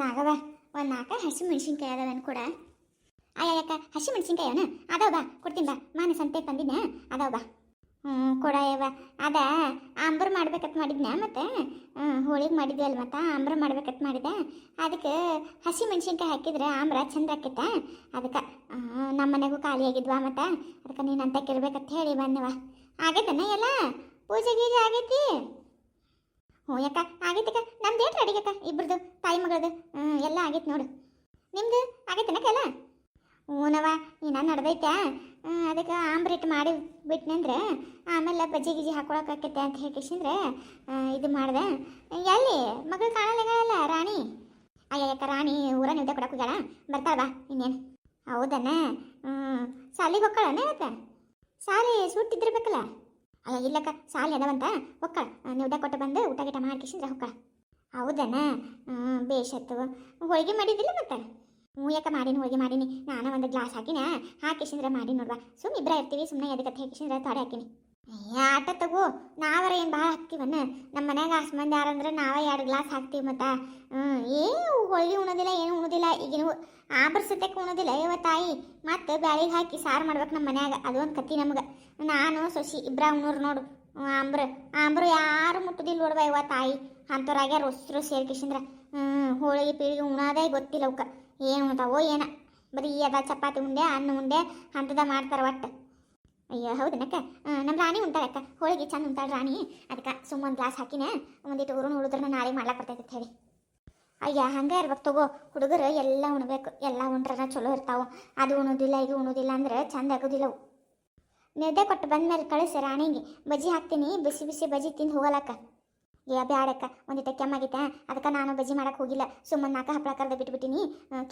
ನಾಗವ ಒಂದು ನಾಲ್ಕ ಹಸಿ ಮೆಣಸಿನ್ಕಾಯಿ ಅದಾವನ್ ಕೂಡ ಅಯ್ಯಕ್ಕ ಹಸಿ ಮೆಣಸಿನ್ಕಾಯಿ ಅವನ ಅದಾವ ಬಾ ಕೊಡ್ತೀನಿ ಬಾ ಮಾನೆ ಸಂತೆ ತಂದಿದ್ನ ಅದಾವ ಬಾ ಕೊಡ ಯವ್ವ ಅದ ಆಂಬ್ರ ಮಾಡ್ಬೇಕಂತ ಮಾಡಿದ್ನ ಮತ್ತೆ ಹೋಳಿಗೆ ಮಾಡಿದ್ವಲ್ಲ ಮತ್ತು ಆಂಬ್ರ ಮಾಡ್ಬೇಕಂತ ಮಾಡಿದೆ ಅದಕ್ಕೆ ಹಸಿ ಮೆಣಸಿನ್ಕಾಯಿ ಹಾಕಿದ್ರೆ ಆಂಬ್ರ ಚಂದ ಆಕೈತ ಅದಕ್ಕೆ ನಮ್ಮ ಮನೆಗೂ ಖಾಲಿ ಆಗಿದ್ವಾ ಮತ್ತು ಅದಕ್ಕೆ ನೀನು ಅಂತ ಕೇಳ್ಬೇಕಂತ ಹೇಳಿ ಬಂದವ ಆಗೈತನ ಎಲ್ಲ ಪೂಜೆ ಗೀಜೆ ಆಗೈತಿ ಹ್ಞೂ ಯಾಕ ಆಗೈತಕ್ಕ ನಮ್ದು ಏಟ್ ಅಡಿಗಕ್ಕ ಇಬ್ರದು ತಾಯಿ ಮಗಳದು ಎಲ್ಲ ಆಗೈತೆ ನೋಡು ನಿಮ್ದು ಆಗೈತನಕ್ಕ ಎಲ್ಲ ಹ್ಞೂನವ ಇನ್ನ ನಡೆದೈತೆ ಅದಕ್ಕೆ ಆಂಬ್ರಿಟ್ ಮಾಡಿ ಬಿಟ್ನಂದ್ರೆ ಆಮೇಲೆ ಬಜ್ಜಿ ಗಿಜ್ಜಿ ಹಾಕೊಳಕಾಕೈತೆ ಅಂತ ಹೇಳ್ಕೇಶಂದ್ರೆ ಇದು ಮಾಡಿದೆ ಎಲ್ಲಿ ಮಗಳು ಕಾಣಲ್ಲ ರಾಣಿ ಅಯ್ಯಕ್ಕ ರಾಣಿ ಊರ ನಿದ್ದೆ ಕೊಡಕ್ಕೆ ಹೋಗ್ಯಾಳ ಬರ್ತಾಳ ಬಾ ಇನ್ನೇನು ಹೌದನ ಸಾಲಿಗೆ ಹೊಕ್ಕಳನ ಇವತ್ತು ಸಾಲಿ ಸುಟ್ಟಿದ್ದಿರ್ಬೇಕಲ್ಲ ಅಯ್ಯ ಇಲ್ಲಕ್ಕ ಸಾಲಿ ಅದಾವಂತ ಹೊಕ್ಕಳ ನಿದ್ದೆ ಕೊಟ್ಟು ಬಂದು ಊಟ ಗೀಟ ಮಾಡ್ಕೇಶಂದ್ರೆ ಹೊಕ್ಕಳ ಹೌದನ ಬೇಷತ್ತು ಹೋಳಿಗೆ ಮಾಡಿದ್ದಿಲ್ಲ ಮತ್ತೆ ಹ್ಞೂ ಯಾಕೆ ಮಾಡೀನಿ ಹೋಳಿಗೆ ಮಾಡೀನಿ ನಾನು ಒಂದು ಗ್ಲಾಸ್ ಹಾಕಿನ ಹಾಕಿಸಿದ್ರೆ ಮಾಡಿ ನೋಡ್ವಾ ಸುಮ್ಮನೆ ಇಬ್ಬರ ಇರ್ತೀವಿ ಸುಮ್ಮನೆ ಎದಕ್ಕೆ ಹಾಕಿಸಿದ್ರೆ ತೊಡೆ ಹಾಕಿನಿ ಆಟ ತಗೋ ನಾವರ ಏನು ಭಾಳ ಹಾಕ್ತೀವನ್ನ ನಮ್ಮ ಮನ್ಯಾಗ ಅಷ್ಟು ಮಂದಿ ಯಾರಂದ್ರೆ ನಾವೇ 2 ಗ್ಲಾಸ್ ಹಾಕ್ತೀವಿ ಮತ್ತು ಏನು ಹೋಳಿಗೆ ಉಣೋದಿಲ್ಲ ಏನು ಉಣೋದಿಲ್ಲ ಈಗಿನ ಆಂಬ್ರ ಸತ್ಯಕ್ಕೆ ಉಣೋದಿಲ್ಲ ತಾಯಿ ಮತ್ತು ಬ್ಯಾಳಿಗೆ ಹಾಕಿ ಸಾರು ಮಾಡ್ಬೇಕು ನಮ್ಮ ಮನ್ಯಾಗ ಅದು ಒಂದು ಕತ್ತಿ ನಮ್ಗೆ ನಾನು ಸೊಸಿ ಇಬ್ಬರ ಉಣ್ಣೂರು ನೋಡು ಆಂಬ್ರ ಯಾರು ಮುಟ್ಟುದಿಲ್ಲ ನೋಡ್ವಾ ತಾಯಿ ಅಂಥವ್ರಾಗ್ಯಾರ ರೊಸ್ರು ಸೇರ್ಕಿಸಿಂದ್ರೆ ಹೋಳಿಗೆ ಪೀಳಿಗೆ ಉಣೋದೇ ಗೊತ್ತಿಲ್ಲ ಅವಕ್ಕೆ ಏನು ಉಣ್ತಾವೋ ಏನ ಬರೀ ಅದ ಚಪಾತಿ ಉಂಡೆ ಅನ್ನ ಉಂಡೆ ಅಂಥದ ಮಾಡ್ತಾರೆ ಒಟ್ಟು ಅಯ್ಯೋ ಹೌದನಕ್ಕ ನಮ್ಮ ರಾಣಿ ಉಂಟಾಳಕ್ಕ ಹೋಳಿಗೆ ಚಂದ ಉಂಟಾಳ ರಾಣಿ ಅದಕ್ಕೆ ಸುಮ್ಮ ಒಂದು ಗ್ಲಾಸ್ ಹಾಕಿನ ಒಂದಿಟ್ಟು ಊರು ಉಳಿದ್ರನ್ನ ನಾಳೆ ಮಾಡ್ಲಾಕ್ ಬರ್ತೈತೆ ಹೇಳಿ ಅಯ್ಯ ಹಂಗೆ ಇರ್ಬೇಕು ತಗೋ ಹುಡುಗರು ಎಲ್ಲ ಉಣ್ಬೇಕು ಎಲ್ಲ ಉಂಡ್ರನ ಚಲೋ ಇರ್ತಾವೆ ಅದು ಉಣೋದಿಲ್ಲ ಇದು ಉಣೋದಿಲ್ಲ ಅಂದ್ರೆ ಚಂದ ಆಗೋದಿಲ್ಲ ಅವು ನಿದ್ದೆ ಕೊಟ್ಟು ಬಂದ್ಮೇಲೆ ಕಳಿಸಿ ರಾಣಿಗೆ ಬಜ್ಜಿ ಹಾಕ್ತೀನಿ ಬಿಸಿ ಬಿಸಿ ಬಜ್ಜಿ ತಿಂದು ಹೋಗಲಕ್ಕ ಬ್ಯಾಡಕ್ಕ ಒಂದಿಟ್ಟು ಕೆಮ್ಮಾಗೈತೆ ಅದಕ್ಕೆ ನಾನು ಬಜ್ಜಿ ಮಾಡಕ್ಕೆ ಹೋಗಿಲ್ಲ ಸುಮ್ಮನೆ 4 ಹಪ್ಪಳ ಕರೆದು ಬಿಟ್ಬಿಟ್ಟಿನಿ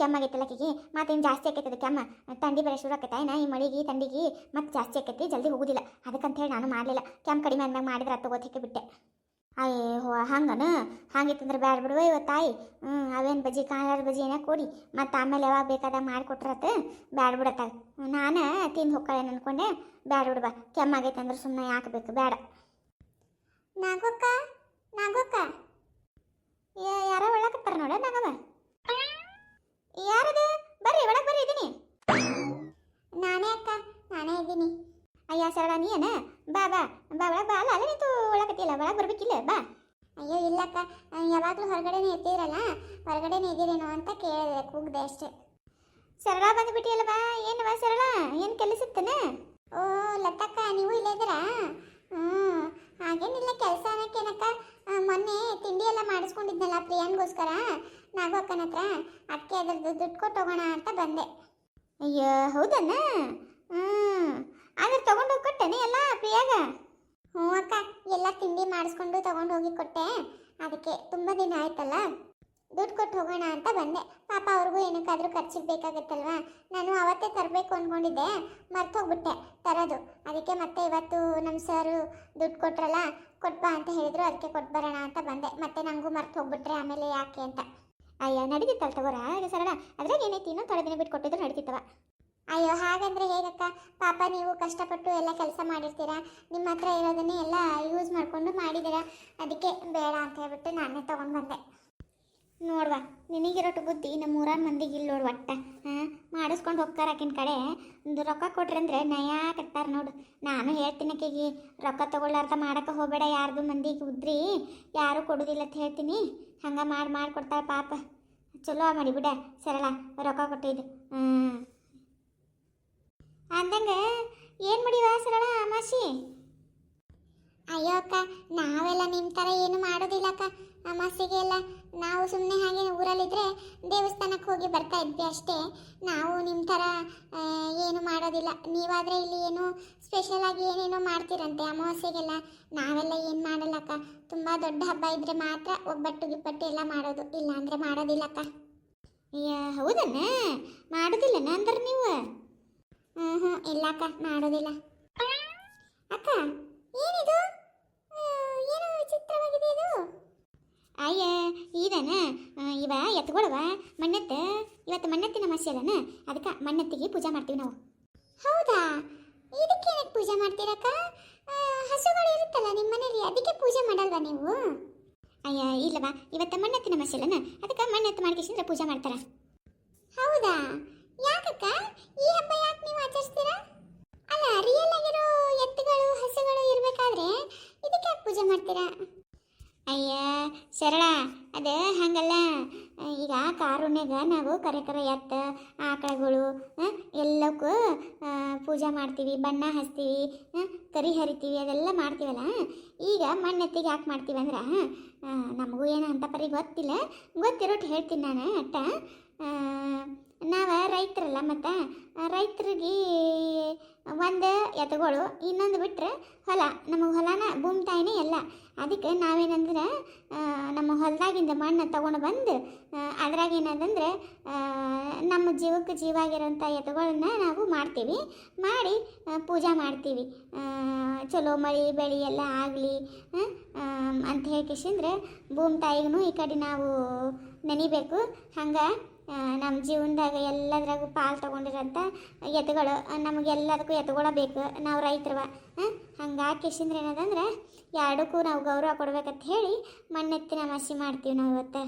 ಕೆಮ್ಮಾಗೈತಲ್ಲಕ್ಕಿಗೆ ಮತ್ತೇನು ಜಾಸ್ತಿ ಆಕೈತದ ಕೆಮ್ಮ ಥಂಡಿ ಬೇರೆ ಶುರು ಆಕೈತೆ ಈ ಮಳೆಗೆ ಥಂಡಿಗೆ ಮತ್ತೆ ಜಾಸ್ತಿ ಆಕೈತಿ ಜಲ್ದಿ ಹೋಗೋದಿಲ್ಲ ಅದಕ್ಕಂತೇಳಿ ನಾನು ಮಾಡಲಿಲ್ಲ ಕೆಮ್ಮು ಕಡಿಮೆ ಅಂದಾಗ ಮಾಡಿದ್ರೆ ತಗೋತಿಕ್ಕೆ ಬಿಟ್ಟೆ ಅಯ್ಯೋ ಹಂಗನ ಹಂಗಿತ್ತಂದ್ರೆ ಬ್ಯಾಡ ಬಿಡುವ ತಾಯಿ ಅವೇನು ಬಜ್ಜಿ ಕಾಳಾರ ಬಜ್ಜಿ ಏನೇ ಕೊಡಿ ಮತ್ತು ಆಮೇಲೆ ಯಾವಾಗ ಬೇಕಾದಾಗ ಮಾಡಿಕೊಟ್ರತ್ತ ಬ್ಯಾಡ ಬಿಡತ್ತ ನಾನು ತಿಂದು ಹೋಗ್ಕಳೇನು ಅನ್ಕೊಂಡೆ ಬ್ಯಾಡ ಬಿಡುವ ಕೆಮ್ಮಾಗೈತೆ ಅಂದ್ರೆ ಸುಮ್ಮನೆ ಯಾಕೆ ಬೇಕು ಬೇಡ ನಾಗೋಕ್ಕ ಯಾರ ಒಳಕತ್ತಾರ ನೋಡ ನಾಗವ ಯಾರದು ಬರ್ರಿ ಒಳಗೆ ಬರ್ರಿ ಇದ್ದೀನಿ ನಾನೇ ಅಕ್ಕ ನಾನೇ ಇದ್ದೀನಿ ಅಯ್ಯ ಸರಳ ನೀನ ಬಾ ಬಾ ಬಾ ಒಳಗೆ ಬಾ ಅಲ್ಲ ನೀತು ಒಳಕತ್ತಿಲ್ಲ ಒಳಗೆ ಬರ್ಬೇಕಿಲ್ಲ ಬಾ ಅಯ್ಯೋ ಇಲ್ಲಕ್ಕ ಯಾವಾಗಲೂ ಹೊರಗಡೆನೇ ಇರ್ತೀರಲ್ಲ ಹೊರಗಡೆನೇ ಇದ್ದೀರೇನೋ ಅಂತ ಕೇಳಿದೆ ಕೂಗ್ದೆ ಅಷ್ಟೇ ಸರಳ ಬಂದುಬಿಟ್ಟಿಯಲ್ಲ ಬಾ ಏನು ಬಾ ಸರಳ ಏನು ಕೆಲಸಿತ್ತನ ಓ ಲತಕ್ಕ ನೀವು ಇಲ್ಲೇ ಇದ್ದೀರಾ ಹಾಗೇನಿಲ್ಲ ಕೆಲಸ ಅನ್ನಕ್ಕೇನಕ್ಕ ಮೊನ್ನೆ ತಿಂಡಿ ಎಲ್ಲ ಮಾಡಿಸ್ಕೊಂಡಿದ್ನಲ್ಲ ಪ್ರಿಯಾನ್ಗೋಸ್ಕರ ನಾಗು ಅಕ್ಕನ ಹತ್ರ ಅದಕ್ಕೆ ಅದ್ರದ್ದು ದುಡ್ಡು ಕೊಟ್ಟು ಹೋಗೋಣ ಅಂತ ಬಂದೆ ಅಯ್ಯೋ ಹೌದನ್ನ ಆದ್ರೆ ತೊಗೊಂಡು ಹೋಗಿ ಕೊಟ್ಟೆನೆ ಎಲ್ಲ ಪ್ರಿಯಾಗ ಹ್ಞೂ ಅಕ್ಕ ಎಲ್ಲ ತಿಂಡಿ ಮಾಡಿಸ್ಕೊಂಡು ತೊಗೊಂಡು ಹೋಗಿ ಕೊಟ್ಟೆ ಅದಕ್ಕೆ ತುಂಬ ದಿನ ಆಯ್ತಲ್ಲ ದುಡ್ಡು ಕೊಟ್ಟು ಹೋಗೋಣ ಅಂತ ಬಂದೆ ಪಾಪ ಅವ್ರಿಗೂ ಏನಕ್ಕಾದರೂ ಖರ್ಚಿಗೆ ಬೇಕಾಗತ್ತಲ್ವಾ ನಾನು ಅವತ್ತೇ ತರಬೇಕು ಅಂದ್ಕೊಂಡಿದ್ದೆ ಮರ್ತು ಹೋಗ್ಬಿಟ್ಟೆ ತರೋದು ಅದಕ್ಕೆ ಮತ್ತೆ ಇವತ್ತು ನಮ್ಮ ಸರು ದುಡ್ಡು ಕೊಟ್ರಲ್ಲ ಕೊಟ್ಬಾ ಅಂತ ಹೇಳಿದ್ರು ಅದಕ್ಕೆ ಕೊಟ್ಟು ಬರೋಣ ಅಂತ ಬಂದೆ ಮತ್ತೆ ನನಗೂ ಮರ್ತು ಹೋಗ್ಬಿಟ್ರೆ ಆಮೇಲೆ ಯಾಕೆ ಅಂತ ಅಯ್ಯೋ ನಡೀತಿತ್ತಲ್ಲ ತಗೋರ ಸರಳ ಅದ್ರಾಗ ಏನೈತಿ ಇನ್ನೂ ಥೋಡೆ ದಿನ ಬಿಟ್ಟು ಕೊಟ್ಟಿದ್ರು ನಡೀತಿತ್ತವ ಅಯ್ಯೋ ಹಾಗಂದ್ರೆ ಹೇಗಕ್ಕ ಪಾಪ ನೀವು ಕಷ್ಟಪಟ್ಟು ಎಲ್ಲ ಕೆಲಸ ಮಾಡಿರ್ತೀರಾ ನಿಮ್ಮ ಹತ್ರ ಇರೋದನ್ನೇ ಎಲ್ಲ ಯೂಸ್ ಮಾಡಿಕೊಂಡು ಮಾಡಿದ್ದೀರಾ ಅದಕ್ಕೆ ಬೇಡ ಅಂತ ಹೇಳ್ಬಿಟ್ಟು ನಾನೇ ತೊಗೊಂಡು ಬಂದೆ ನೋಡ್ವಾ ನಿನಗಿರೋಟು ಬುದ್ಧಿ ನಮ್ಮ ಊರಾನ ಮಂದಿಗೆ ಇಲ್ಲಿ ನೋಡು ಒಟ್ಟ ಮಾಡಿಸ್ಕೊಂಡು ಹೋಗ್ತಾರೆ ಆಕಿನ ಕಡೆ ಒಂದು ರೊಕ್ಕ ಕೊಟ್ರಿ ಅಂದ್ರೆ ನಯಾ ಕಟ್ತಾರೆ ನೋಡು ನಾನು ಹೇಳ್ತೀನಿ ಆಕೆಗೆ ರೊಕ್ಕ ತೊಗೊಳ್ಳಾರ್ದ ಮಾಡೋಕೆ ಹೋಗಬೇಡ ಯಾರ್ದು ಮಂದಿಗೆ ಉದ್ರಿ ಯಾರೂ ಕೊಡೋದಿಲ್ಲ ಅಂತ ಹೇಳ್ತೀನಿ ಹಂಗೆ ಮಾಡಿ ಕೊಡ್ತಾಳೆ ಪಾಪ ಚಲೋ ಮಾಡಿಬಿಡ ಸರಳ ರೊಕ್ಕ ಕೊಟ್ಟಿದ್ದು ಅಂದಂಗೆ ಏನು ಮಾಡಿವ ಸರಳ ಅಮಾಸಿ ಅಯ್ಯೋ ಅಕ್ಕ ನಾವೆಲ್ಲ ನಿಮ್ಮ ಥರ ಏನು ಮಾಡೋದಿಲ್ಲ ಅಕ್ಕ ಅಮಾಸೆಗೆ ಎಲ್ಲ ನಾವು ಸುಮ್ಮನೆ ಹಾಗೆ ಊರಲ್ಲಿದ್ದರೆ ದೇವಸ್ಥಾನಕ್ಕೆ ಹೋಗಿ ಬರ್ತಾ ಇದ್ವಿ ಅಷ್ಟೇ ನಾವು ನಿಮ್ಮ ಥರ ಏನು ಮಾಡೋದಿಲ್ಲ ನೀವಾದರೆ ಇಲ್ಲಿ ಏನು ಸ್ಪೆಷಲಾಗಿ ಏನೇನೋ ಮಾಡ್ತೀರಂತೆ ಅಮಾವಾಸ್ಯೆಗೆಲ್ಲ ನಾವೆಲ್ಲ ಏನು ಮಾಡಲ್ಲಕ್ಕ ತುಂಬ ದೊಡ್ಡ ಹಬ್ಬ ಇದ್ದರೆ ಮಾತ್ರ ಒಬ್ಬಟ್ಟು ಗಿಬ್ಬಟ್ಟು ಎಲ್ಲ ಮಾಡೋದು ಇಲ್ಲ ಅಂದರೆ ಮಾಡೋದಿಲ್ಲ ಅಕ್ಕ ಹೌದನ್ನ ಮಾಡೋದಿಲ್ಲನ ಅಂದ್ರೆ ನೀವು ಇಲ್ಲ ಅಕ್ಕ ಮಾಡೋದಿಲ್ಲ ಅಕ್ಕ ಏನಿದು ಏನು ವಿಚಿತ್ರವಾಗಿದೆ ಇದು ಅಯ್ಯ ಇದನ ಇವ ಎತ್ಕೊಳವ ಮಣ್ಣೆತ್ತ ಇವತ್ತು ಮಣ್ಣೆತ್ತಿನ ಅಮಾವಾಸ್ಯೆ ಅಲ್ಲನ ಅದಕ್ಕೆ ಮಣ್ಣೆತ್ತಿಗೆ ಪೂಜೆ ಮಾಡ್ತೀವಿ ನಾವು ಹೌದಾ ಇದಕ್ಕೆ ಪೂಜೆ ಮಾಡ್ತೀರಕ್ಕ ಹಸುಗಳು ಇರುತ್ತಲ್ಲ ನಿಮ್ಮ ಮನೇಲಿ ಅದಕ್ಕೆ ಪೂಜೆ ಮಾಡಲ್ವಾ ನೀವು ಅಯ್ಯ ಇಲ್ಲವಾ, ಇವತ್ತು ಮಣ್ಣೆತ್ತಿನ ಮಸಲನ, ಅದಕ್ಕೆ ಮಣ್ಣೆತ್ತು ಮಾಡ್ಕೇಶಂದ್ರೆ ಪೂಜೆ ಮಾಡ್ತಾರ. ಹೌದಾ? ಯಾಕಕ್ಕ ಈ ಹಬ್ಬ ಯಾಕೆ ನೀವು ಆಚರಿಸ್ತೀರಾ? ಅಲ್ಲ, ರಿಯಲ್ ಆಗಿರೋ ಎತ್ತುಗಳು ಹಸುಗಳು ಇರಬೇಕಾದ್ರೆ ಇದಕ್ಕೆ ಯಾಕೆ ಪೂಜೆ ಮಾಡ್ತೀರಾ? ಅಯ್ಯ ಸರಳ, ಅದು ಹಂಗಲ್ಲ. ಈಗ ಕಾರುಣ್ಯಾಗ ನಾವು ಕರೆ ಎತ್ತ ಆಕಳಗಳು ಎಲ್ಲಕ್ಕೂ ಪೂಜೆ ಮಾಡ್ತೀವಿ, ಬಣ್ಣ ಹಚ್ತೀವಿ, ಕರಿ ಹರಿತೀವಿ, ಅದೆಲ್ಲ ಮಾಡ್ತೀವಲ್ಲ. ಈಗ ಮಣ್ಣೆತ್ತಿಗೆ ಯಾಕೆ ಮಾಡ್ತೀವಿ ಅಂದ್ರೆ ನಮಗೂ ಏನು ಅಂತ ಪರಿ ಗೊತ್ತಿಲ್ಲ, ಗೊತ್ತಿರೋಟ್ಟು ಹೇಳ್ತೀನಿ ನಾನು ಅಟ್ಟ. ನಾವು ರೈತರಲ್ಲ, ಮತ್ತು ರೈತರಿಗೆ ಒಂದು ಎತ್ತುಗಳು, ಇನ್ನೊಂದು ಬಿಟ್ಟರೆ ಹೊಲ. ನಮಗೆ ಹೊಲನ ಭೂಮಿ ತಾಯಿನೇ ಎಲ್ಲ. ಅದಕ್ಕೆ ನಾವೇನಂದ್ರೆ ನಮ್ಮ ಹೊಲದಾಗಿಂದ ಮಣ್ಣು ತೊಗೊಂಡು ಬಂದು ಅದ್ರಾಗ ಏನದಂದ್ರೆ ನಮ್ಮ ಜೀವಕ್ಕೆ ಜೀವ ಆಗಿರೋಂಥ ಎತ್ತುಗಳನ್ನ ನಾವು ಮಾಡ್ತೀವಿ, ಮಾಡಿ ಪೂಜೆ ಮಾಡ್ತೀವಿ. ಚಲೋ ಮಳೆ ಬೆಳೆ ಎಲ್ಲ ಆಗಲಿ ಅಂತ ಹೇಳ್ಕೇಶಂದ್ರೆ ಭೂಮಿ ತಾಯಿಗೂ ಈ ಕಡೆ ನಾವು ನೆನಿಬೇಕು. ಹಂಗೆ ನಮ್ಮ ಜೀವನದಾಗ ಎಲ್ಲದ್ರಾಗೂ ಪಾಲು ತೊಗೊಂಡಿರೋಂಥ ಎತ್ತುಗಳು, ನಮಗೆಲ್ಲದಕ್ಕೂ ಎತ್ತುಗಳ ಬೇಕು, ನಾವು ರೈತರವ. ಹಂಗಾಗಿ ಕಿಶಿಂದ್ರೆ ಏನದಂದ್ರೆ ಎರಡಕ್ಕೂ ನಾವು ಗೌರವ ಕೊಡ್ಬೇಕಂತ ಹೇಳಿ ಮಣ್ಣೆತ್ತಿನ ಅಮಾವಾಸ್ಯೆ ಮಾಡ್ತೀವಿ ನಾವು ಇವತ್ತು.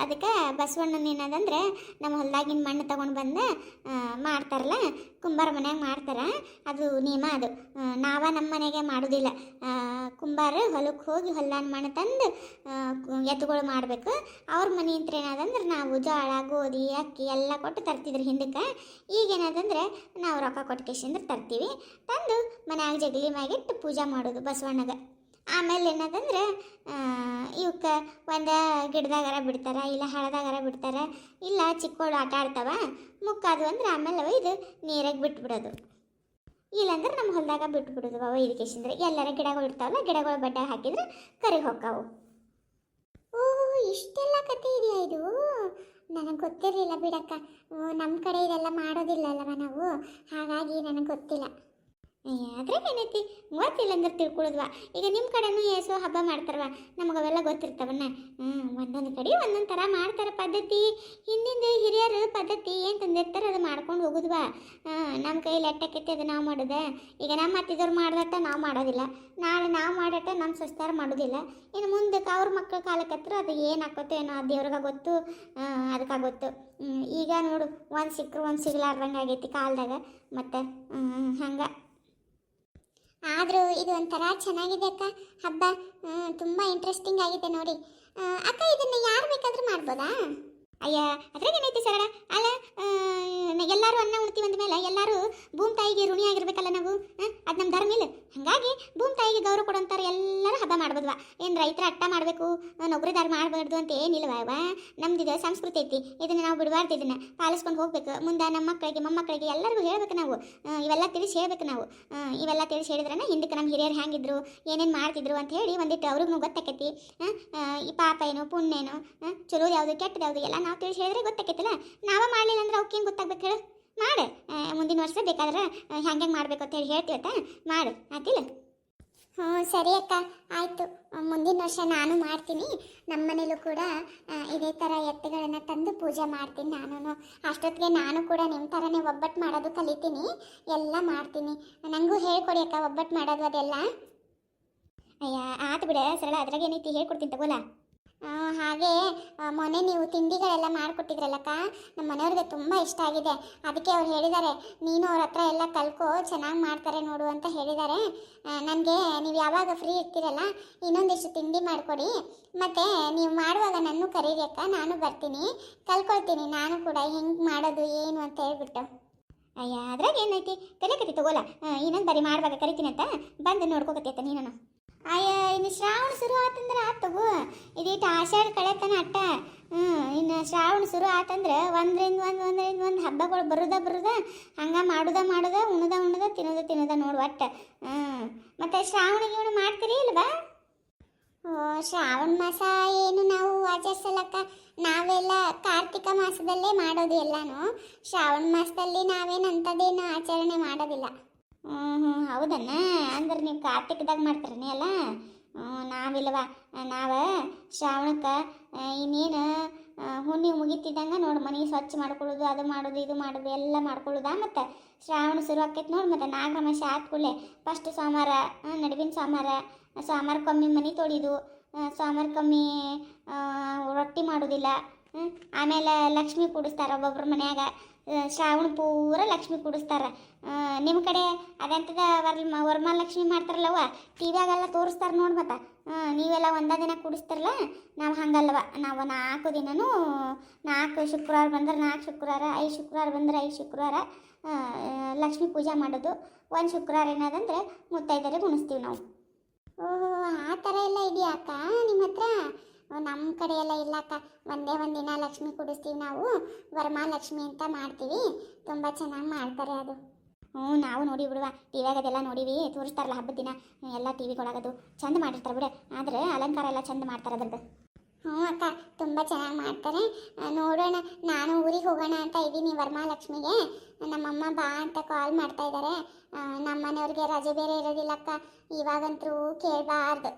ಅದಕ್ಕೆ ಬಸವಣ್ಣನ ಏನದಂದ್ರೆ ನಮ್ಮ ಹೊಲದಾಗಿನ ಮಣ್ಣು ತೊಗೊಂಡು ಬಂದು ಮಾಡ್ತಾರಲ್ಲ, ಕುಂಬಾರ ಮನ್ಯಾಗ ಮಾಡ್ತಾರೆ. ಅದು ನಿಯಮ. ಅದು ನಮ್ಮ ಮನೆಗೆ ಮಾಡೋದಿಲ್ಲ. ಕುಂಬಾರ ಹೊಲಕ್ಕೆ ಹೋಗಿ ಹೊಲ್ದಾನ ಮಣ್ಣು ತಂದು ಎತ್ತುಗಳು ಮಾಡಬೇಕು. ಅವ್ರ ಮನೆ ಅಂತ ಏನದಂದ್ರೆ ನಾವು ಜೋಳ ಗೋಧಿ ಅಕ್ಕಿ ಎಲ್ಲ ಕೊಟ್ಟು ತರ್ತಿದ್ರು ಹಿಂದಕ್ಕೆ. ಈಗೇನದಂದ್ರೆ ನಾವು ರೊಕ್ಕ ಕೊಟ್ಟು ಕೇಶಂದ್ರೆ ತರ್ತೀವಿ, ತಂದು ಮನ್ಯಾಗ ಜಗಲಿ ಮ್ಯಾಗಿಟ್ಟು ಪೂಜೆ ಮಾಡೋದು ಬಸವಣ್ಣಗೆ. ಆಮೇಲೆ ಏನದಂದ್ರೆ ಇವಕ್ಕೆ ಒಂದು ಗಿಡದಾಗಾರ ಬಿಡ್ತಾರ, ಇಲ್ಲ ಹಳದಾಗಾರ ಬಿಡ್ತಾರ, ಇಲ್ಲ ಚಿಕ್ಕೋಳು ಆಟ ಆಡ್ತಾವ. ಮುಕ್ಕಾದು ಅಂದ್ರೆ ಆಮೇಲೆ ಒಯ್ದು ನೀರಾಗಿ ಬಿಟ್ಬಿಡೋದು, ಇಲ್ಲಾಂದ್ರೆ ನಮ್ಮ ಹೊಲದಾಗ ಬಿಟ್ಬಿಡೋದು. ಒಯ್ದಕೇಶಂದ್ರೆ ಎಲ್ಲರ ಗಿಡಗಳು ಇರ್ತಾವಲ್ಲ, ಗಿಡಗಳು ಬಡ್ಡೆ ಹಾಕಿದ್ರೆ ಕರಿ ಹೊಕ್ಕಾವು. ಓಹ್, ಇಷ್ಟೆಲ್ಲ ಕತೆ ಇದೆಯಾ ಇದು? ನನಗೆ ಗೊತ್ತಿರಲಿಲ್ಲ ಬಿಡಕ್ಕ. ನಮ್ಮ ಕಡೆ ಇದೆಲ್ಲ ಮಾಡೋದಿಲ್ಲ ಅಲ್ಲವ ನಾವು, ಹಾಗಾಗಿ ನನಗೆ ಗೊತ್ತಿಲ್ಲ. ಅದ್ರಾಗ ಏನೈತಿ, ಗೊತ್ತಿಲ್ಲ ಅಂದ್ರೆ ತಿಳ್ಕೊಳ್ಳೋದ್ವಾ. ಈಗ ನಿಮ್ಮ ಕಡೆನೂ ಏಸೋ ಹಬ್ಬ ಮಾಡ್ತಾರವ, ನಮಗೆ ಅವೆಲ್ಲ ಗೊತ್ತಿರ್ತಾವನ್ನ. ಒಂದೊಂದು ಕಡೆ ಒಂದೊಂದು ಥರ ಮಾಡ್ತಾರೆ ಪದ್ಧತಿ. ಹಿಂದಿಂದ ಹಿರಿಯರು ಪದ್ಧತಿ ಏನು ತಂದಿರ್ತಾರೆ ಅದು ಮಾಡ್ಕೊಂಡು ಹೋಗೋದ್ವಾ. ನಮ್ಮ ಕೈಲಿ ಎಟ್ಟಕ್ಕೈತಿ ಅದು ನಾವು ಮಾಡೋದೆ. ಈಗ ನಮ್ಮ ಅತ್ತಿದವ್ರು ಮಾಡ್ದಟ್ಟ ನಾವು ಮಾಡೋದಿಲ್ಲ, ನಾಳೆ ನಾವು ಮಾಡಟ್ಟ ನಮ್ಮ ಸ್ವಸ್ಥಾರ ಮಾಡೋದಿಲ್ಲ. ಇನ್ನು ಮುಂದಕ್ಕೆ ಅವ್ರ ಮಕ್ಕಳ ಕಾಲಕ್ಕೆ ಹತ್ರ ಅದು ಏನು ಹಾಕೋತೋ ಏನೋ ಆ ದೇವ್ರಿಗೆ ಗೊತ್ತು, ಅದಕ್ಕೆ ಗೊತ್ತು. ಈಗ ನೋಡು, ಒಂದು ಸಿಕ್ಕರು ಒಂದು ಸಿಗ್ಲಾರ್ದಂಗೆ ಆಗೈತಿ ಕಾಲದಾಗ. ಮತ್ತು ಹಂಗೆ ಆದರೂ ಇದು ಒಂಥರ ಚೆನ್ನಾಗಿದೆ ಅಕ್ಕ ಹಬ್ಬ. ತುಂಬ ಇಂಟ್ರೆಸ್ಟಿಂಗ್ ಆಗಿದೆ ನೋಡಿ. ಅಕ್ಕ, ಇದನ್ನು ಯಾರು ಬೇಕಾದರೂ ಮಾಡ್ಬೋದಾ? ಅಯ್ಯ, ಅದ್ರಾಗ ಏನೈತಿ ಸರಳ. ಅಲ್ಲ, ಎಲ್ಲರೂ ಅನ್ನ ಉಣ್ತೀವಿ ಅಂದಮೇಲೆ ಎಲ್ಲರೂ ಭೂಮಿ ತಾಯಿಗೆ ಋಣಿ ಆಗಿರ್ಬೇಕಲ್ಲ ನಾವು. ಅದು ನಮ್ಮ ಧರ್ಮ ಇಲ್ಲ. ಹಾಗಾಗಿ ಭೂಮಿ ತಾಯಿಗೆ ಗೌರವ ಕೊಡೋಂಥವ್ರು ಎಲ್ಲರೂ ಹಬ್ಬ ಮಾಡ್ಬೋದ್ವಾ. ಏನು ರೈತರ ಅಟ್ಟ ಮಾಡಬೇಕು, ನೌಕರಿದಾರ ಮಾಡಬಾರ್ದು ಅಂತ ಏನಿಲ್ಲವ. ನಮ್ದಿದು ಸಂಸ್ಕೃತಿ ಐತಿ, ಇದನ್ನು ನಾವು ಬಿಡಬಾರ್ದು, ಇದನ್ನು ಪಾಲಿಸ್ಕೊಂಡು ಹೋಗ್ಬೇಕು. ಮುಂದೆ ನಮ್ಮ ಮಕ್ಕಳಿಗೆ ಮೊಮ್ಮಕ್ಕಳಿಗೆ ಎಲ್ಲರಿಗೂ ಹೇಳ್ಬೇಕು ನಾವು. ಇವೆಲ್ಲ ತಿಳಿಸಿ ಹೇಳ್ಬೇಕು ನಾವು. ಇವೆಲ್ಲ ತಿಳಿಸಿ ಹೇಳಿದ್ರೆ ಹಿಂದಕ್ಕೆ ನಮ್ಮ ಹಿರಿಯರು ಹೆಂಗಿದ್ರು, ಏನೇನು ಮಾಡ್ತಿದ್ರು ಅಂತ ಹೇಳಿ ಒಂದಿಟ್ಟು ಅವ್ರಿಗೂ ಗೊತ್ತಾಕೈತಿ. ಈ ಪಾಪ ಏನು ಪುಣ್ಯೇನು, ಚಲೋ ಯಾವುದು ಕೆಟ್ಟದ್ದು ಯಾವುದು ಎಲ್ಲ ನಾವು ತಿಳಿಸಿ ಹೇಳಿದ್ರೆ ಗೊತ್ತಾಕೈತಿಲ್ಲ. ನಾವೇ ಮಾಡಲಿಲ್ಲ ಅಂದ್ರೆ ಅವಕ್ಕೇನು ಗೊತ್ತಾಗ್ಬೇಕು ಹೇಳು? ಮಾಡು. ಮುಂದಿನ ವರ್ಷ ಬೇಕಾದ್ರೆ ಹೆಂಗೆ ಮಾಡಬೇಕು ಅಂತ ಹೇಳಿ ಹೇಳ್ತೀವತ್ತ, ಮಾಡು. ಆತಿಲ್ಲ? ಹ್ಞೂ, ಸರಿ ಅಕ್ಕ, ಆಯಿತು. ಮುಂದಿನ ವರ್ಷ ನಾನು ಮಾಡ್ತೀನಿ. ನಮ್ಮ ಮನೇಲೂ ಕೂಡ ಇದೇ ಥರ ಎತ್ತುಗಳನ್ನು ತಂದು ಪೂಜೆ ಮಾಡ್ತೀನಿ ನಾನು. ಅಷ್ಟೊತ್ತಿಗೆ ನಾನು ಕೂಡ ನಿಮ್ಮ ಥರನೇ ಒಬ್ಬಟ್ಟು ಮಾಡೋದು ಕಲಿತೀನಿ, ಎಲ್ಲ ಮಾಡ್ತೀನಿ. ನನಗೂ ಹೇಳ್ಕೊಡಿ ಅಕ್ಕ ಒಬ್ಬಟ್ಟು ಮಾಡೋದು ಅದೆಲ್ಲ. ಅಯ್ಯ, ಆತು ಬಿಡ ಸರಳ, ಅದ್ರಾಗ ಏನೈತಿ ಹೇಳ್ಕೊಡ್ತೀನಿ ತಗೋಲ್ಲ. ಹಾಗೆ ಮೊನ್ನೆ ನೀವು ತಿಂಡಿಗಳೆಲ್ಲ ಮಾಡಿಕೊಟ್ಟಿದ್ರಲ್ಲಕ್ಕ, ನಮ್ಮ ಮನೆಯವ್ರಿಗೆ ತುಂಬ ಇಷ್ಟ ಆಗಿದೆ. ಅದಕ್ಕೆ ಅವ್ರು ಹೇಳಿದ್ದಾರೆ, ನೀನು ಅವ್ರ ಹತ್ರ ಎಲ್ಲ ಕಲ್ಕೋ, ಚೆನ್ನಾಗಿ ಮಾಡ್ತಾರೆ ನೋಡು ಅಂತ ಹೇಳಿದ್ದಾರೆ. ನನಗೆ ನೀವು ಯಾವಾಗ ಫ್ರೀ ಇರ್ತೀರಲ್ಲ ಇನ್ನೊಂದಿಷ್ಟು ತಿಂಡಿ ಮಾಡಿಕೊಡಿ, ಮತ್ತು ನೀವು ಮಾಡುವಾಗ ನನ್ನ ಕರೀರಿ ಅಕ್ಕ, ನಾನು ಬರ್ತೀನಿ, ಕಲ್ಕೊಳ್ತೀನಿ ನಾನು ಕೂಡ ಹೆಂಗೆ ಮಾಡೋದು ಏನು ಅಂತ ಹೇಳ್ಬಿಟ್ಟು. ಅಯ್ಯ, ಅದ್ರಾಗ ಏನೈತಿ, ಕಲಿಯಕತ್ತಿ ತಗೋಲ್ಲ. ಇನ್ನೊಂದು ಬರೀ ಮಾಡುವಾಗ ಕರಿತೀನಿ ಅಂತ ಬಂದು ನೋಡ್ಕೋಕತ್ತೈತ ನೀನು. ಅಯ್ಯ, ಇನ್ನು ಶ್ರಾವಣ ಶುರು ಆತಂದ್ರೆ ಆತು ತಗೋ. ಇದೀಟ ಆಷಾಢ ಕಳೆತನ ಅಟ್ಟ. ಇನ್ನು ಶ್ರಾವಣ ಶುರು ಆತಂದ್ರೆ ಒಂದರಿಂದ ಒಂದು ಹಬ್ಬಗಳು ಬರುದ ಹಂಗೆ ಮಾಡುದ ಉಣ್ಣದ ತಿನ್ನೋದ ನೋಡು ಒಟ್ಟು. ಮತ್ತು ಶ್ರಾವಣ ಗೀವಣ ಮಾಡ್ತೀರಿ ಇಲ್ವಾ? ಶ್ರಾವಣ ಮಾಸ ಏನು ನಾವು ಆಚರಿಸಲಕ್ಕ, ನಾವೆಲ್ಲ ಕಾರ್ತಿಕ ಮಾಸದಲ್ಲೇ ಮಾಡೋದು ಎಲ್ಲಾನು. ಶ್ರಾವಣ ಮಾಸದಲ್ಲಿ ನಾವೇನು ಅಂಥದ್ದೇನು ಆಚರಣೆ ಮಾಡೋದಿಲ್ಲ. ಹೌದನ್ನ, ಅಂದ್ರೆ ನೀವು ಕಾರ್ತಿಕದಾಗ ಮಾಡ್ತೀರನೇ ಅಲ್ಲ. ನಾವಿಲ್ವ, ನಾವು ಶ್ರಾವಣಕ್ಕೆ ಇನ್ನೇನು ಹುಣ್ಣಿಮೆ ಮುಗಿತಿದ್ದಂಗೆ ನೋಡಿ ಮನೆ ಸ್ವಚ್ಛ ಮಾಡ್ಕೊಳ್ಳೋದು, ಅದು ಮಾಡೋದು ಇದು ಮಾಡೋದು ಎಲ್ಲ ಮಾಡ್ಕೊಳ್ಳೋದ. ಮತ್ತು ಶ್ರಾವಣ ಶುರು ಆಕೈತೆ ನೋಡಿ, ಮತ್ತು ನಾಗರಮಾಸ ಆದ ಕೂಡಲೇ ಫಸ್ಟ್ ಸೋಮವಾರ, ನಡುವಿನ ಸೋಮವಾರ, ಸೋಮವಾರಕ್ಕೊಮ್ಮೆ ಮನೆ ತೊಳಿದು ಸೋಮವಾರಕ್ಕೊಮ್ಮೆ ರೊಟ್ಟಿ ಮಾಡೋದಿಲ್ಲ. ಆಮೇಲೆ ಲಕ್ಷ್ಮಿ ಕೂಡಿಸ್ತಾರೆ ಒಬ್ಬೊಬ್ರ ಮನ್ಯಾಗ. ಶ್ರಾವಣ ಪೂರ ಲಕ್ಷ್ಮಿ ಕೂಡಿಸ್ತಾರೆ. ನಿಮ್ಮ ಕಡೆ ಅದೆಂಥದ ವರಮಹಾಲಕ್ಷ್ಮಿ ಮಾಡ್ತಾರಲ್ಲವ, ಟಿ ವಿಯಾಗೆಲ್ಲ ತೋರಿಸ್ತಾರೆ ನೋಡಿ. ಮತ್ತೆ ನೀವೆಲ್ಲ ಒಂದೇ ದಿನ ಕೂಡಿಸ್ತಾರಲ್ಲ, ನಾವು ಹಂಗಲ್ವ. ನಾವು 4 ದಿನನೂ 4 ಶುಕ್ರವಾರ ಬಂದ್ರೆ 4 ಶುಕ್ರವಾರ, 5 ಶುಕ್ರವಾರ ಬಂದ್ರೆ 5 ಶುಕ್ರವಾರ ಲಕ್ಷ್ಮಿ ಪೂಜೆ ಮಾಡೋದು. ಒಂದು ಶುಕ್ರವಾರ ಏನದಂದ್ರೆ ಮುತ್ತೈದೆಯರಿಗೆ ಉಣಿಸ್ತೀವಿ ನಾವು. ಓಹೋ, ಆ ಥರ ಎಲ್ಲ ಇದೆಯಾ ಅಕ್ಕ ನಿಮ್ಮ ಹತ್ರ? ನಮ್ಮ ಕಡೆ ಎಲ್ಲ ಇಲ್ಲ ಅಕ್ಕ. ಒಂದೇ ದಿನ ಲಕ್ಷ್ಮಿ ಕೂಡಿಸ್ತೀವಿ ನಾವು. ವರಮಹಾಲಕ್ಷ್ಮಿ ಅಂತ ಮಾಡ್ತೀವಿ. ತುಂಬ ಚೆನ್ನಾಗಿ ಮಾಡ್ತಾರೆ ಅದು. ನಾವು ನೋಡಿ ಬಿಡುವ, ಟಿ ವಿಯಾಗ ಅದೆಲ್ಲ ನೋಡಿವಿ, ತೋರಿಸ್ತಾರಲ್ಲ ಹಬ್ಬದ ದಿನ ಎಲ್ಲ ಟಿ ವಿಗೊಳಗದು ಚಂದ ಮಾಡಿರ್ತಾರೆ ಬಿಡ. ಆದರೆ ಅಲಂಕಾರ ಎಲ್ಲ ಚಂದ ಮಾಡ್ತಾರೆ ಅದ್ರದ್ದು. ಅಕ್ಕ, ತುಂಬ ಚೆನ್ನಾಗಿ ಮಾಡ್ತಾರೆ. ನೋಡೋಣ, ನಾನು ಊರಿಗೆ ಹೋಗೋಣ ಅಂತ ಇದ್ದೀನಿ ವರಮಹಾಲಕ್ಷ್ಮಿಗೆ. ನಮ್ಮಮ್ಮ ಬಾ ಅಂತ ಕಾಲ್ ಮಾಡ್ತಾ ಇದ್ದಾರೆ. ನಮ್ಮ ಮನೆಯವ್ರಿಗೆ ರಜೆ ಬೇರೆ ಇರೋದಿಲ್ಲ ಅಕ್ಕ. ಇವಾಗಂತೂ ಕೇಳಬಾರ್ದು.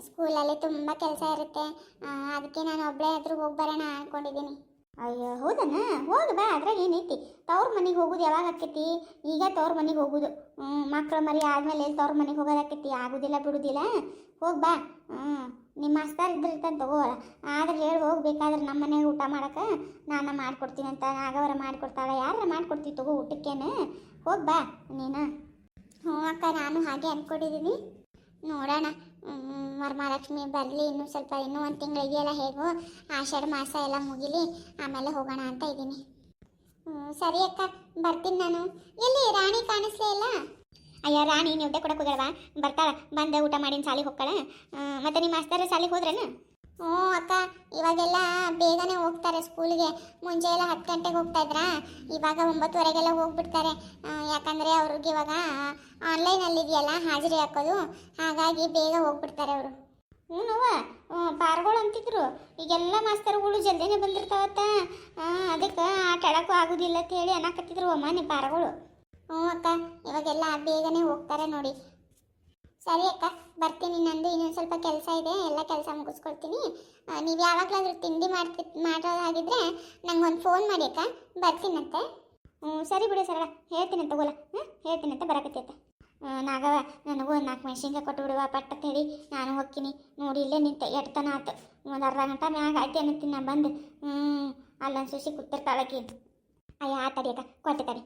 ಸ್ಕೂಲಲ್ಲಿ ತುಂಬ ಕೆಲಸ ಇರುತ್ತೆ. ಅದಕ್ಕೆ ನಾನು ಒಬ್ಬಳೇ ಆದರೂ ಹೋಗಿ ಬರೋಣ ಅಂದ್ಕೊಂಡಿದ್ದೀನಿ. ಅಯ್ಯೋ ಹೌದನ, ಹೋಗಿ ಬಾ, ಅದ್ರಾಗ ಏನೈತಿ. ತವ್ರ ಮನೆಗೆ ಹೋಗೋದು ಯಾವಾಗ ಆಕೈತಿ? ಈಗ ತವ್ರ ಮನೆಗೆ ಹೋಗೋದು. ಮಕ್ಕಳು ಮರಿ ಆದಮೇಲೆ ತವ್ರ ಮನೆಗೆ ಹೋಗೋದಾಕೈತಿ? ಆಗೋದಿಲ್ಲ ಬಿಡೋದಿಲ್ಲ. ಹೋಗಿ ಬಾ. ನಿಮ್ಮ ಮಾಸ್ತರ್ ಇದ್ದಿರ್ತಾನೆ ತಗೋಲ್ಲ. ಆದ್ರೆ ಹೇಳಿ ಹೋಗ್ಬೇಕಾದ್ರೆ ನಮ್ಮ ಮನೆಗೆ ಊಟ ಮಾಡೋಕೆ ನಾನು ಮಾಡಿಕೊಡ್ತೀನಿ ಅಂತ. ನಾಗವರ ಮಾಡಿಕೊಡ್ತಾಳೆ, ಯಾರ ಮಾಡಿಕೊಡ್ತೀವಿ ತಗೋ ಊಟಕ್ಕೇನೆ. ಹೋಗಿ ಬಾ ನೀನು. ಅಕ್ಕ, ನಾನು ಹಾಗೆ ಅಂದ್ಕೊಂಡಿದ್ದೀನಿ. ನೋಡೋಣ, ವರಮಹಾಲಕ್ಷ್ಮಿ ಬರಲಿ, ಇನ್ನೂ ಒಂದು ತಿಂಗಳು ಇದೆಯಲ್ಲ, ಹೇಗೋ ಆಷಾಢ ಮಾಸ ಎಲ್ಲ ಮುಗಿಲಿ, ಆಮೇಲೆ ಹೋಗೋಣ ಅಂತ ಇದ್ದೀನಿ. ಸರಿ ಅಕ್ಕ, ಬರ್ತೀನಿ ನಾನು. ಎಲ್ಲಿ ರಾಣಿ ಕಾಣಿಸ್ಲೇ ಇಲ್ಲ? ಅಯ್ಯ, ರಾಣಿ ನೀವು ಊಟ ಕೊಡಕ್ಕೆ ಹೋಗಲ್ವಾ? ಬರ್ತಾಳೆ, ಬಂದು ಊಟ ಮಾಡಿನ ಸಾಲಿಗೆ ಹೋಗ್ತಾಳೆ. ಮತ್ತು ನಿಮ್ಮ ಮಾಸ್ತರ್ ಸಾಲಿಗೆ ಹೋದ್ರೇನು? ಹ್ಞೂ ಅಕ್ಕ, ಇವಾಗೆಲ್ಲ ಬೇಗನೆ ಹೋಗ್ತಾರೆ ಸ್ಕೂಲಿಗೆ. ಮುಂಚೆ ಎಲ್ಲ 10 ಗಂಟೆಗೆ ಹೋಗ್ತಾ ಇದ್ರಾ, ಇವಾಗ 9:30 ಹೋಗ್ಬಿಡ್ತಾರೆ. ಯಾಕಂದರೆ ಅವ್ರಿಗೆ ಇವಾಗ ಆನ್ಲೈನಲ್ಲಿ ಇದೆಯಲ್ಲ ಹಾಜರಿ ಹಾಕೋದು, ಹಾಗಾಗಿ ಬೇಗ ಹೋಗ್ಬಿಡ್ತಾರೆ ಅವರು. ಹ್ಞೂನವ್ವ, ಪಾರ್ಗಳು ಅಂತಿದ್ರು. ಈಗೆಲ್ಲ ಮಾಸ್ತರ್ಗಳು ಜಲ್ದಿನೇ ಬಂದಿರ್ತಾವತ್ತ. ಅದಕ್ಕೆ ಆಟ ಆಡೋಕ್ಕೂ ಆಗೋದಿಲ್ಲ ಅಂತ ಹೇಳಿ ಅನ್ನಕತ್ತಿದ್ರು ಅಮ್ಮ ಪಾರ್ಗಳು. ಹ್ಞೂ ಅಕ್ಕ, ಇವಾಗೆಲ್ಲ ಬೇಗನೆ ಹೋಗ್ತಾರೆ ನೋಡಿ. ಸರಿ ಅಕ್ಕ, ಬರ್ತೀನಿ. ನಂದು ಇನ್ನೊಂದು ಸ್ವಲ್ಪ ಕೆಲಸ ಇದೆ, ಎಲ್ಲ ಕೆಲಸ ಮುಗಿಸ್ಕೊಳ್ತೀನಿ. ನೀವು ಯಾವಾಗಲಾದ್ರೂ ತಿಂಡಿ ಮಾಡೋದಾಗಿದ್ದರೆ ನಂಗೊಂದು ಫೋನ್ ಮಾಡಿ ಅಕ್ಕ, ಬರ್ತೀನಂತೆ. ಸರಿ ಬಿಡಿ ಸರಳ, ಹೇಳ್ತೀನಂತ ತಗೋಲ್ಲ. ಹೇಳ್ತೀನಂತ ಬರಕತ್ತೈತೆ. ನಾಗವ, ನನಗೂ ಒಂದು 4 ಮೆಣಸಿನ್ಕಾಯಿ ಕೊಟ್ಟು ಬಿಡುವ ಪಟ್ಟ ಹೇಳಿ, ನಾನು ಹೋಗ್ತೀನಿ. ನೋಡಿ ಇಲ್ಲೇ ನಿಂತೆ ಎಡ್ತನ ಆತು, ಒಂದು ಅರ್ಧ ಗಂಟೆ ಮ್ಯಾಗ ಆಯ್ತು ಅನ್ನತ್ತೀನಿ. ನಾನು ಬಂದು ಅಲ್ಲೊಂದು ಸುಸಿ ಕೂತಿರ್ತಾಳಕಿ. ಅಯ್ಯ, ಆ ತಡಿ ಅಕ್ಕ, ಕೊಡ್ತೆ ತಡಿ.